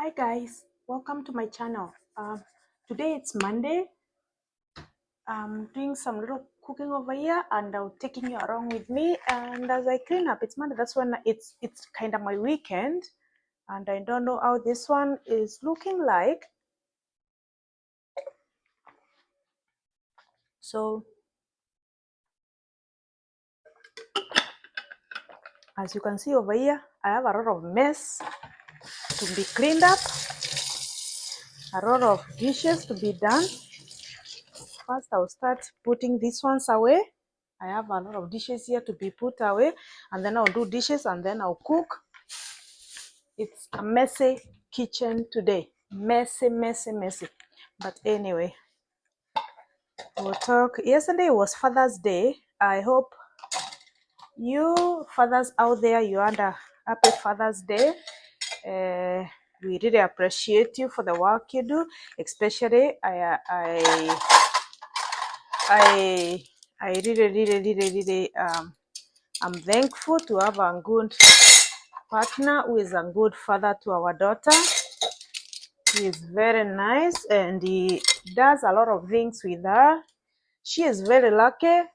Hi guys, welcome to my channel. Today it's Monday. I'm doing some little cooking over here and I'm taking you along with me. And as I clean up, it's Monday. That's when it's kind of my weekend, and I don't know how this one is looking like. So as you can see over here, I have a lot of mess to be cleaned up, a lot of dishes to be done. First, I'll start putting these ones away. I have a lot of dishes here to be put away, and then I'll do dishes and then I'll cook. It's a messy kitchen today. Messy. But anyway, we'll talk. Yesterday was Father's Day. I hope you fathers out there, you had a happy Father's Day. We really appreciate you for the work you do. Especially, I really I'm thankful to have a good partner who is a good father to our daughter. He is very nice and he does a lot of things with her. She is very lucky.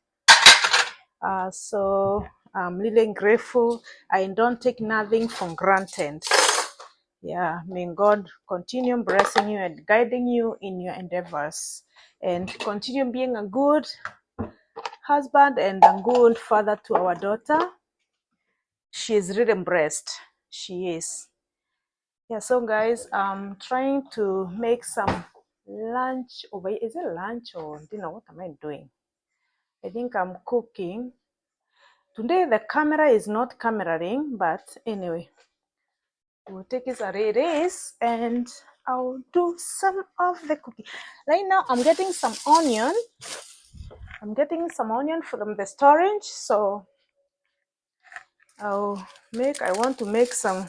So I'm really grateful. I don't take nothing for granted. Yeah, may God continue blessing you and guiding you in your endeavors, and continue being a good husband and a good father to our daughter. She is really blessed. She is. Yeah, so guys, I'm trying to make some lunch over here. Is it lunch or dinner? What am I doing? I think I'm cooking. Today the camera is not cameraing, but anyway, we'll take it as it is and I'll do some of the cooking. Right now I'm getting some onion. I'm getting some onion from the storage, so I want to make some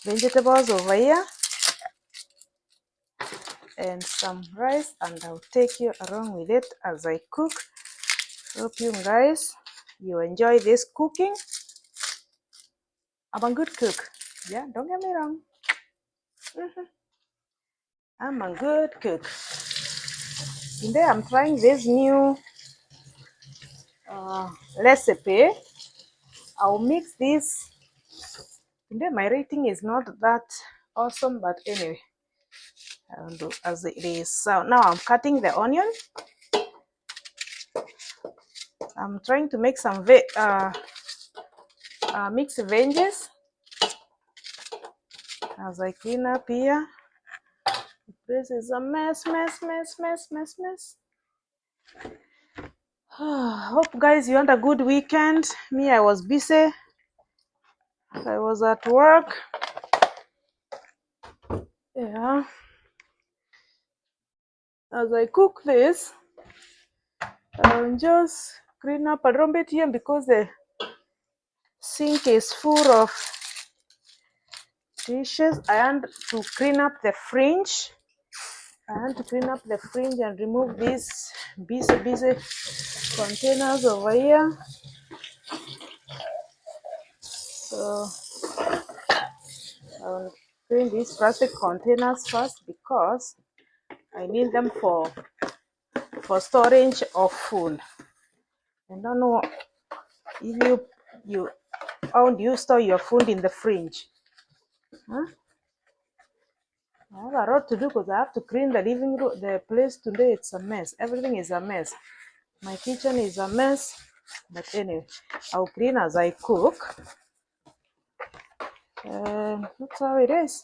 vegetables over here and some rice, and I'll take you along with it as I cook. Hope you guys you enjoy this cooking. I'm a good cook. Yeah, don't get me wrong. I'm a good cook. Today I'm trying this new recipe. I'll mix this. Today my rating is not that awesome, but anyway, I'll do as it is. So now I'm cutting the onion. I'm trying to make some mixed veggies as I clean up here. This is a mess. Hope guys you had a good weekend. Me, I was busy. I was at work. Yeah. As I cook this, I'll just clean up a little bit here because the sink is full of dishes. I want to clean up the fringe. And remove these busy containers over here. So I'll clean these plastic containers first because I need them for storage of food. I don't know if how do you store your food in the fridge? Huh? I have a lot to do because I have to clean the living room. The place today, it's a mess. Everything is a mess. My kitchen is a mess. But anyway, I'll clean as I cook. That's how it is.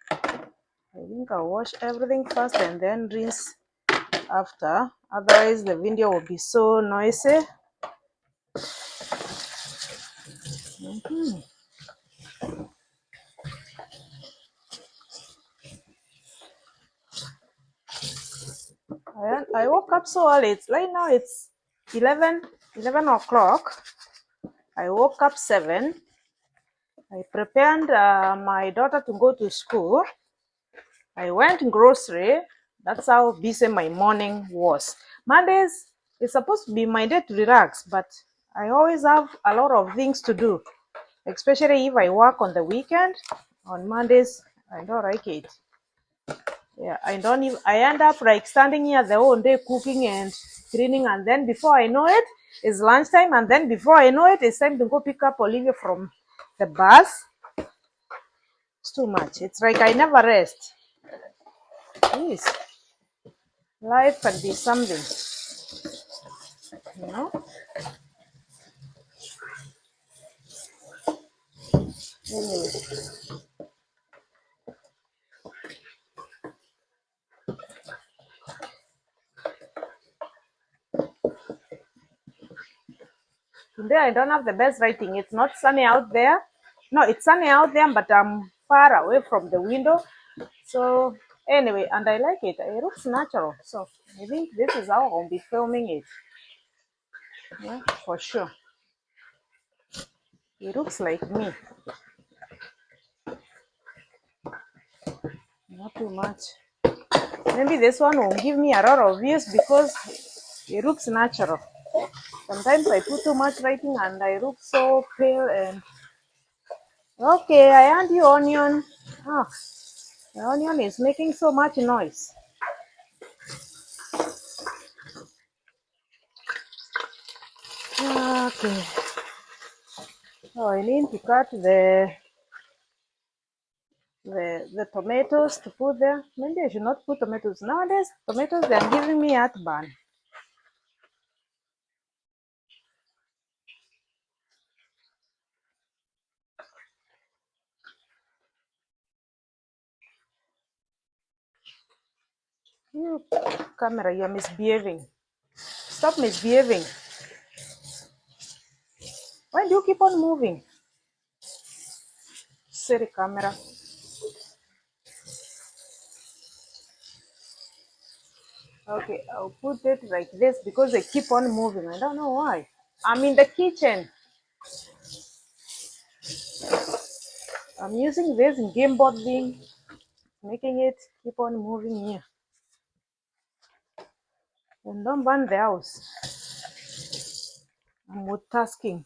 I think I'll wash everything first and then rinse after. Otherwise, the video will be so noisy. I woke up so early. Right now it's 11 o'clock. I woke up 7. I prepared my daughter to go to school. I went grocery. That's how busy my morning was. Mondays is supposed to be my day to relax, but I always have a lot of things to do, especially if I work on the weekend. On Mondays, I don't like it. Yeah, I end up like standing here the whole day cooking and cleaning, and then before I know it, it's lunchtime, and then before I know it, it's time to go pick up Olivia from the bus. It's too much. It's like I never rest. Please, life can be something, you know. Anyway, today I don't have the best lighting. It's not sunny out there. No, it's sunny out there, but I'm far away from the window. So anyway, and I like it. It looks natural. So I think this is how I'll be filming it. Yeah, for sure. It looks like me. Not too much. Maybe this one will give me a lot of views because it looks natural. Sometimes I put too much lighting and I look so pale and okay, I hand you onion. Ah, the onion is making so much noise. Okay. So I need to cut the tomatoes to put there. Maybe I should not put tomatoes. Nowadays, tomatoes they are giving me heartburn. You camera, you're misbehaving. Stop misbehaving. Why do you keep on moving? Silly camera. Okay, I'll put it like this because they keep on moving. I don't know why. I'm in the kitchen. I'm using this game board thing, making it keep on moving here. And don't burn the house. I'm multitasking.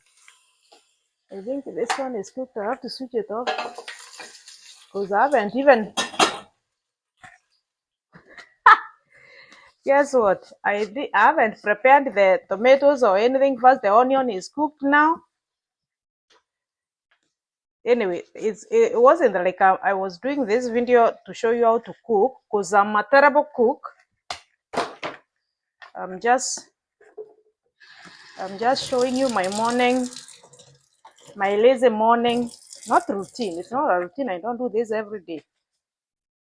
I think this one is cooked. I have to switch it off because I haven't even. Guess what? I haven't prepared the tomatoes or anything first. The onion is cooked now. Anyway, it wasn't like I was doing this video to show you how to cook because I'm a terrible cook. I'm just showing you my morning, my lazy morning, not routine. It's not a routine. I don't do this every day.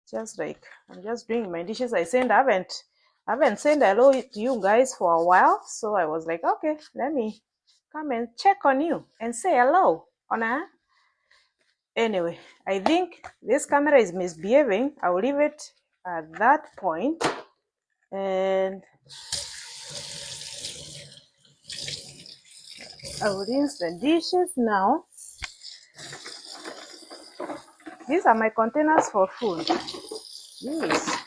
Just like I'm just doing my dishes. I haven't said hello to you guys for a while, so I was like, okay, let me come and check on you and say hello. Ona. Anyway, I think this camera is misbehaving. I will leave it at that point, and I will rinse the dishes now. These are my containers for food. Yes.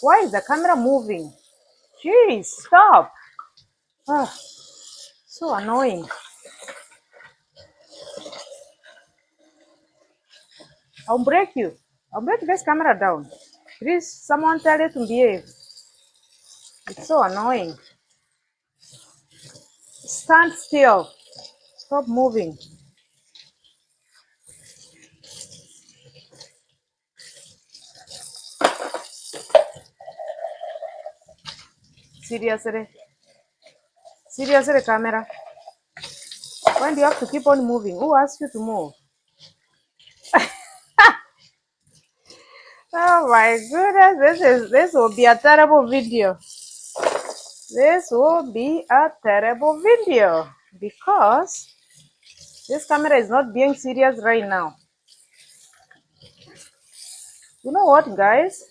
Why is the camera moving? Jeez, stop. Ah, so annoying. I'll break you. I'll break this camera down. Please, someone tell it to behave. It's so annoying. Stand still. Stop moving. Seriously. Seriously, camera. When do you have to keep on moving? Who asked you to move? Oh my goodness, this will be a terrible video. This will be a terrible video because this camera is not being serious right now. You know what, guys?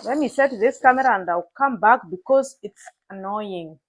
Let me set this camera and I'll come back because it's annoying.